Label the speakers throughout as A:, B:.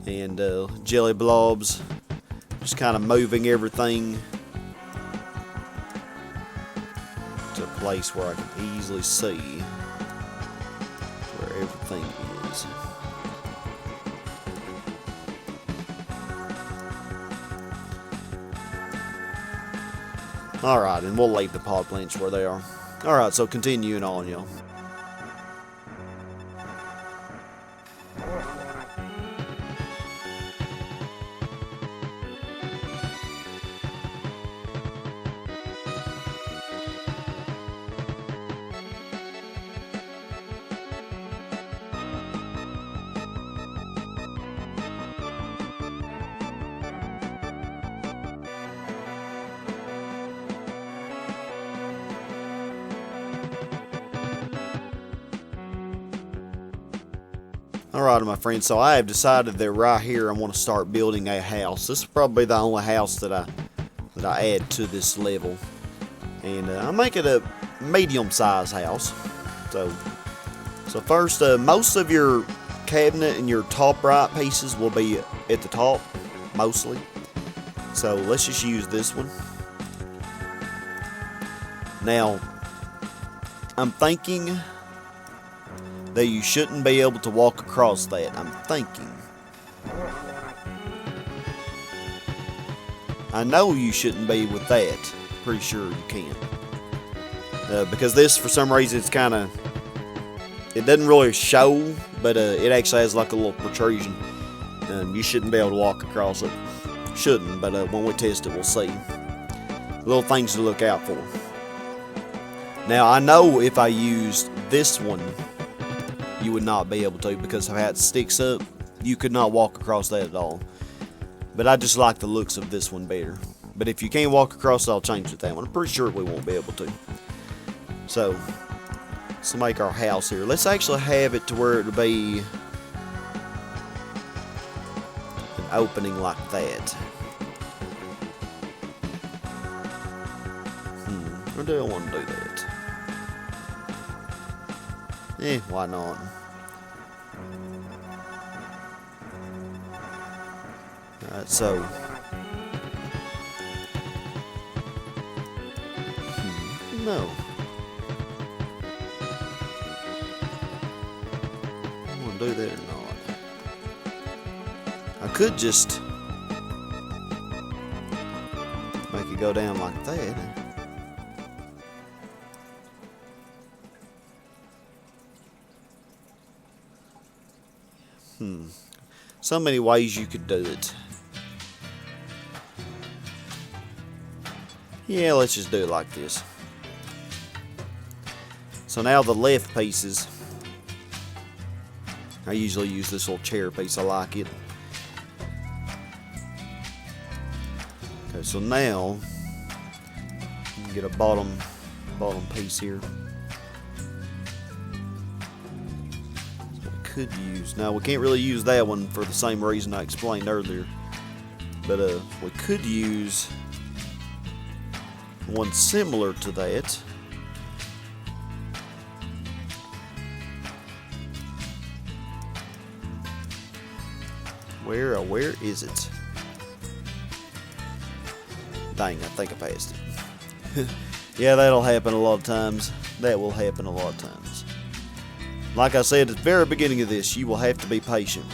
A: and jelly blobs. Just kind of moving everything to a place where I can easily see where everything is. Alright, and we'll leave the pod plants where they are. Alright, so continuing on, y'all. Alright, my friends, so I have decided that right here I want to start building a house. This is probably the only house that I add to this level. And I'll make it a medium-sized house. So first, most of your cabinet and your top right pieces will be at the top, mostly. So let's just use this one. Now, I'm thinking that you shouldn't be able to walk across that. I'm thinking. I know you shouldn't be with that. Pretty sure you can. Because this, for some reason, it's kind of... It doesn't really show, but it actually has like a little protrusion. You shouldn't be able to walk across it. Shouldn't, but when we test it, we'll see. Little things to look out for. Now, I know if I used this one, you would not be able to, because of how it sticks up. You could not walk across that at all. But I just like the looks of this one better. But if you can't walk across it, I'll change it to that one. I'm pretty sure we won't be able to. So, let's make our house here. Let's actually have it to where it'll be an opening like that. Or do I want to do that? Why not? Alright, so no. I want to do that or not. I could just make it go down like that. So many ways you could do it. Yeah, let's just do it like this. So now the left pieces, I usually use this little chair piece. I like it. Okay, so now you can get a bottom piece here. Could use. Now we can't really use that one for the same reason I explained earlier, but we could use one similar to that. Where is it? Dang, I think I passed it. Yeah, that'll happen a lot of times. That will happen a lot of times. Like I said at the very beginning of this, you will have to be patient.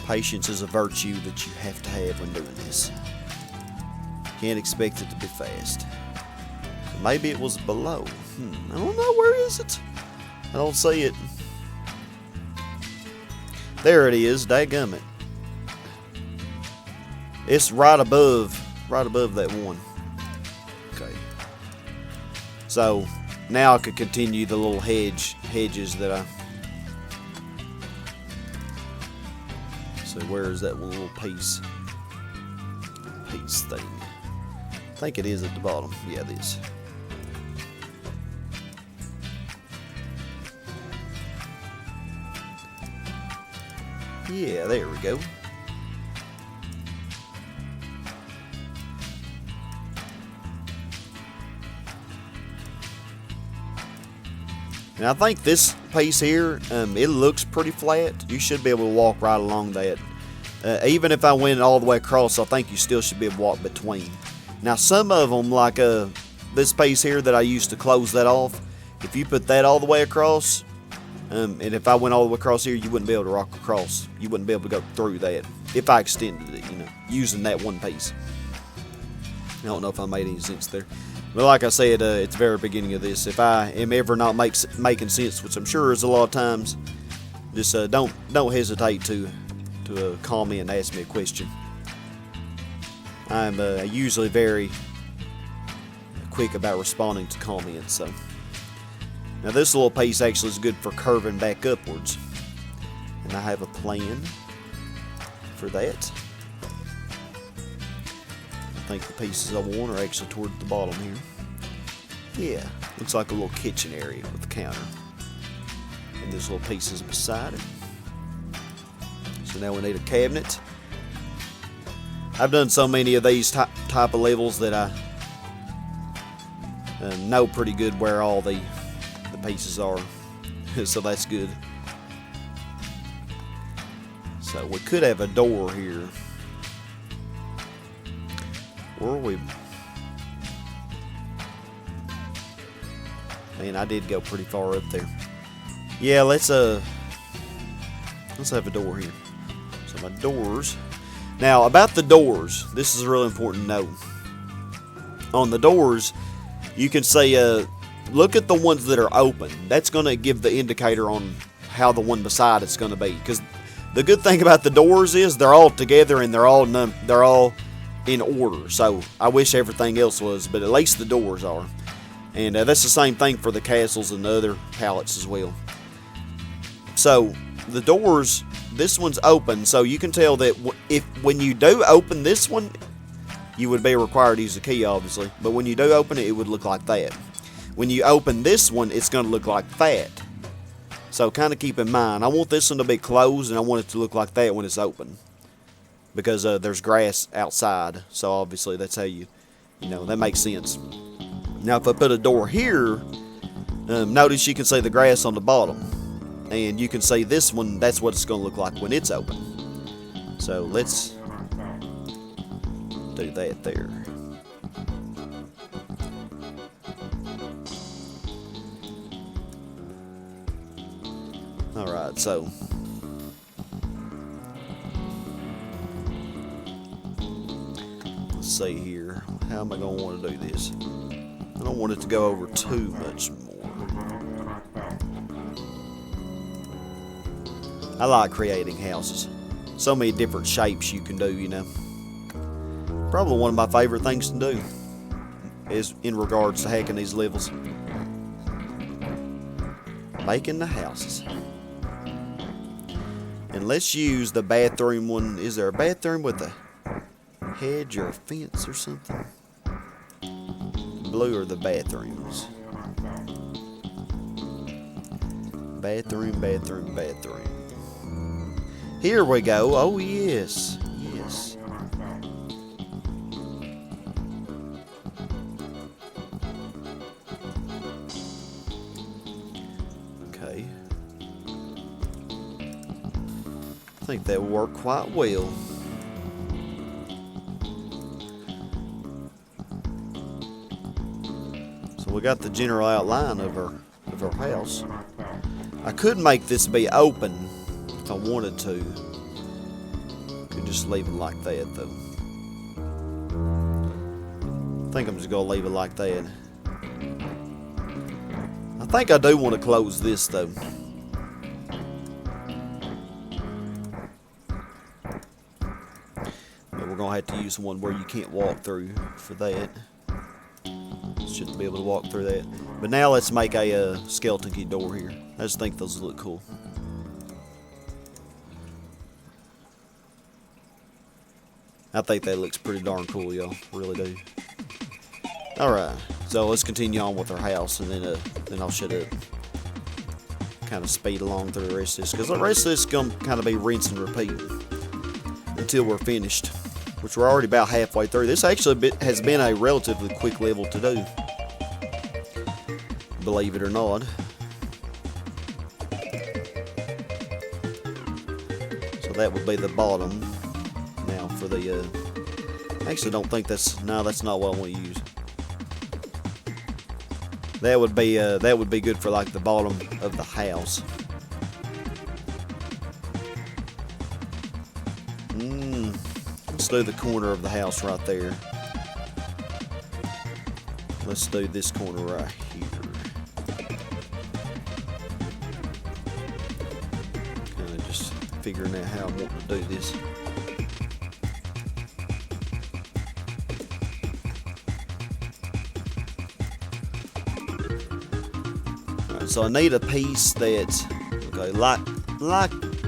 A: Patience is a virtue that you have to have when doing this. Can't expect it to be fast. Maybe it was below. I don't know. Where is it? I don't see it. There it is. Dadgummit. It's right above that one. Okay. So now I could continue the little hedges that I... So where is that one little piece thing? I think it is at the bottom. Yeah, it is. Yeah, there we go. And I think this piece here, it looks pretty flat. You should be able to walk right along that. Even if I went all the way across, I think you still should be able to walk between. Now some of them, like this piece here that I used to close that off, if you put that all the way across, and if I went all the way across here, you wouldn't be able to rock across. You wouldn't be able to go through that if I extended it, using that one piece. I don't know if I made any sense there. But like I said, at the very beginning of this, if I am ever not making sense, which I'm sure is a lot of times, just don't hesitate to call me and ask me a question. I'm usually very quick about responding to comments. So now this little piece actually is good for curving back upwards, and I have a plan for that. I think the pieces I want are actually toward the bottom here. Yeah, looks like a little kitchen area with the counter, and there's little pieces beside it. So now we need a cabinet. I've done so many of these type of levels that I know pretty good where all the pieces are, so that's good. So we could have a door here, or we... Man, I did go pretty far up there. Yeah, let's have a door here. So my doors. Now about the doors, this is really important to know. On the doors, you can say, look at the ones that are open. That's going to give the indicator on how the one beside it's going to be. Because the good thing about the doors is they're all together and they're all in order. So I wish everything else was, but at least the doors are. And that's the same thing for the castles and the other pallets as well. So the doors, this one's open, so you can tell that when you do open this one, you would be required to use the key, obviously. But when you do open it, it would look like that. When you open this one, it's going to look like that. So kind of keep in mind, I want this one to be closed, and I want it to look like that when it's open. Because there's grass outside, so obviously that's how that makes sense. Now if I put a door here, notice you can see the grass on the bottom. And you can see this one, that's what it's going to look like when it's open. So let's do that there. Alright, so let's see here. How am I going to want to do this? I don't want it to go over too much more. I like creating houses. So many different shapes you can do, Probably one of my favorite things to do is in regards to hacking these levels. Making the houses. And let's use the bathroom one. Is there a bathroom with a hedge or a fence or something? Blue are the bathrooms. Bathroom, bathroom, bathroom. Here we go. Oh, yes. Yes. Okay. I think that will work quite well. So we got the general outline of our house. I could make this be open if I wanted to. Could just leave it like that though. I think I'm just gonna leave it like that. I think I do want to close this though. But we're gonna have to use one where you can't walk through for that. Should be able to walk through that. But now let's make a skeleton key door here. I just think those look cool. I think that looks pretty darn cool, y'all. Really do. Alright, so let's continue on with our house, and then I'll shut up. Kind of speed along through the rest of this, because the rest of this is going to kind of be rinse and repeat until we're finished, which we're already about halfway through. This actually has been a relatively quick level to do, believe it or not. that would be the bottom. Now for the, actually don't think that's, no, that's not what I want to use. That would be good for like the bottom of the house. Let's do the corner of the house right there. Let's do this corner right here. Kind of just figuring out how I want to do this. Alright, so I need a piece that, okay, like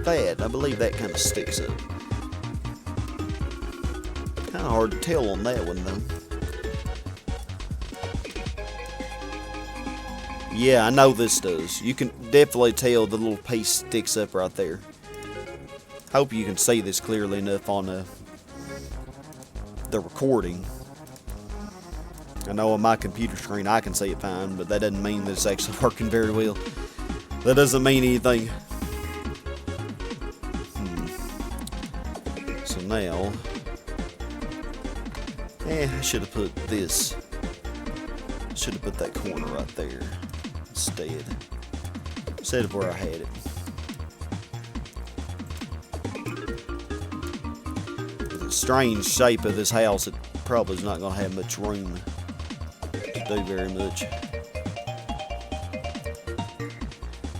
A: that. I believe that kind of sticks up. Kind of hard to tell on that one though. Yeah, I know this does. You can definitely tell the little piece sticks up right there. Hope you can see this clearly enough on the recording. I know on my computer screen I can see it fine, but that doesn't mean that it's actually working very well. That doesn't mean anything. So now, I should have put this. Should have put that corner right there instead of where I had it. The strange shape of this house, it probably is not going to have much room to do very much.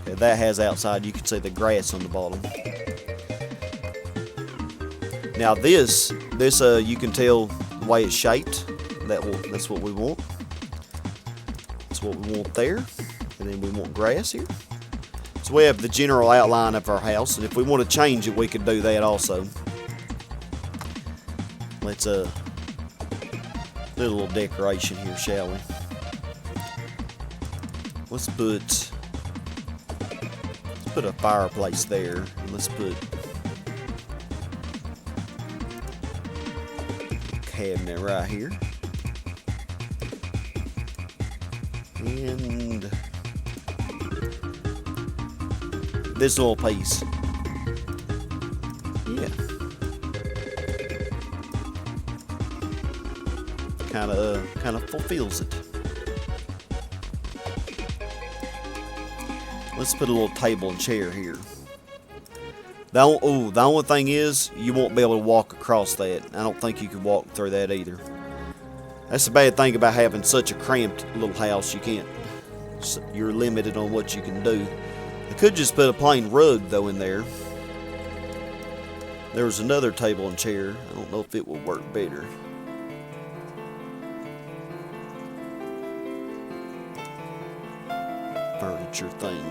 A: Okay, that has outside. You can see the grass on the bottom. Now this you can tell the way it's shaped. That's what we want. That's what we want there. And then we want grass here. So we have the general outline of our house, and if we want to change it, we could do that also. Let's do a little decoration here, shall we? Let's put a fireplace there. And let's put a cabinet right here. And this little piece. Yeah. Kind of fulfills it. Let's put a little table and chair here. The only thing is, you won't be able to walk across that. I don't think you can walk through that either. That's the bad thing about having such a cramped little house. You're limited on what you can do. I could just put a plain rug though in there. There was another table and chair. I don't know if it will work better. Furniture thing.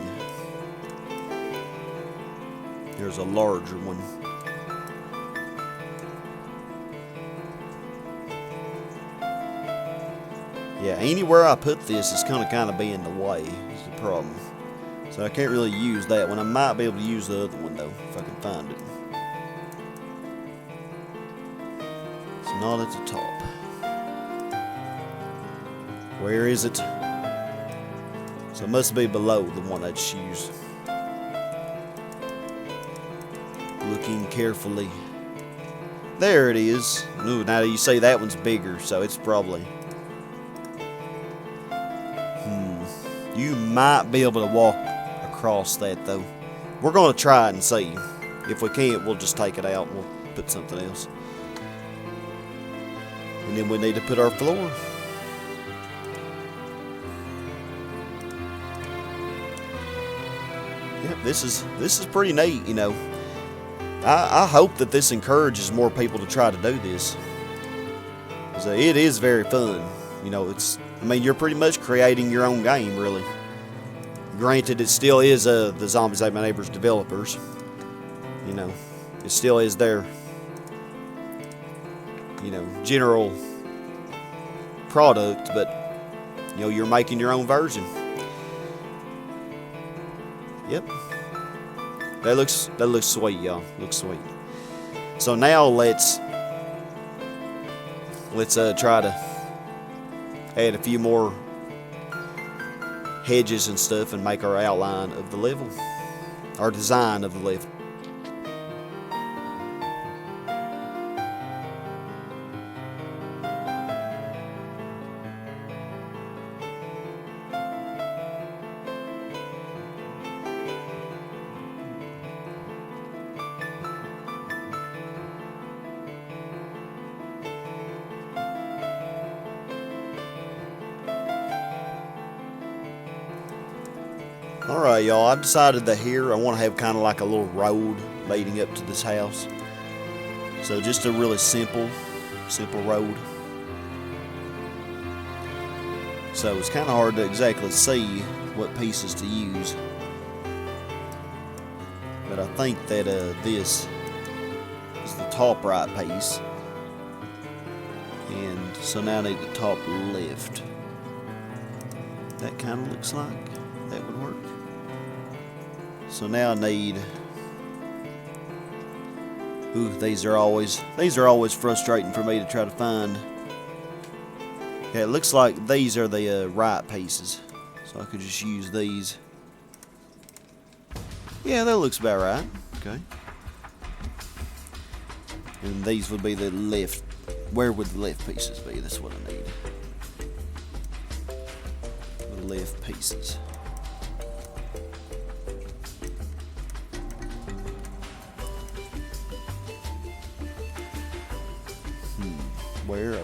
A: There's a larger one. Yeah, anywhere I put this is gonna kind of be in the way. Is the problem. So I can't really use that one. I might be able to use the other one though, if I can find it. It's not at the top. Where is it? So it must be below the one I just used. Looking carefully. There it is. Ooh, now you see that one's bigger, so it's probably... You might be able to walk across that though. We're going to try it and see. If we can't, we'll just take it out and we'll put something else. And then we need to put our floor. Yep, this is pretty neat, you know. I hope that this encourages more people to try to do this. So it is very fun. You know, you're pretty much creating your own game, really. Granted, it still is the Zombies Ate My Neighbors developers. You know, it still is their, general product, but, you're making your own version. Yep. That looks sweet, y'all. Looks sweet. So now let's try to add a few more hedges and stuff and make our outline of the level, our design of the level. Alright, y'all, I decided that here I want to have kind of like a little road leading up to this house. So just a really simple road. So it's kind of hard to exactly see what pieces to use. But I think that this is the top right piece. And so now I need the top left. That kind of looks like that would work. So now I need... Ooh, these are always frustrating for me to try to find. Yeah, it looks like these are the right pieces. So I could just use these. Yeah, that looks about right. Okay. And these would be the left. Where would the left pieces be? That's what I need. The left pieces.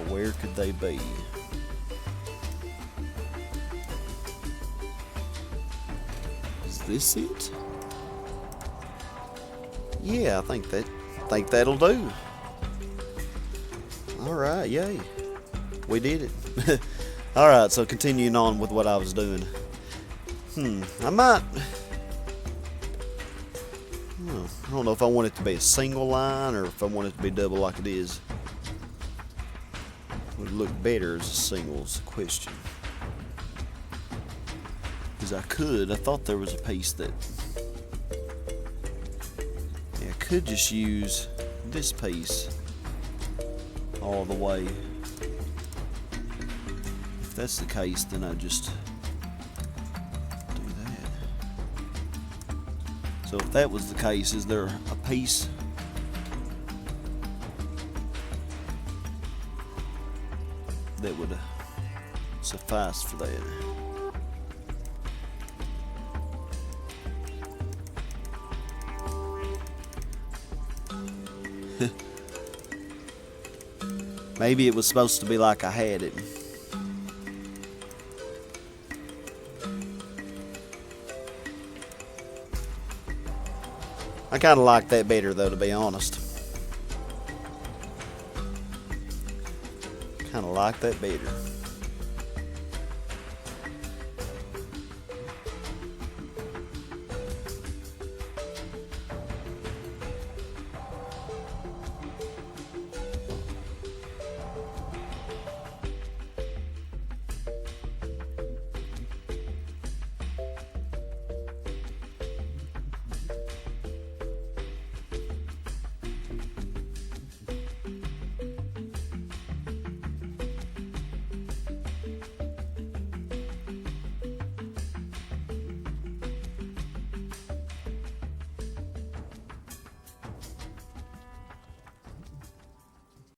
A: Where could they be? Is this it? Yeah, I think that'll do. Alright, yay. We did it. Alright, so continuing on with what I was doing. I might... I don't know if I want it to be a single line or if I want it to be double like it is. Would look better as a single is the question. Because I thought there was a piece that... Yeah, I could just use this piece all the way. If that's the case, then I just do that. So if that was the case, is there a piece that would suffice for that? Maybe it was supposed to be like I had it. I kind of like that better though, to be honest. Kind of like that better.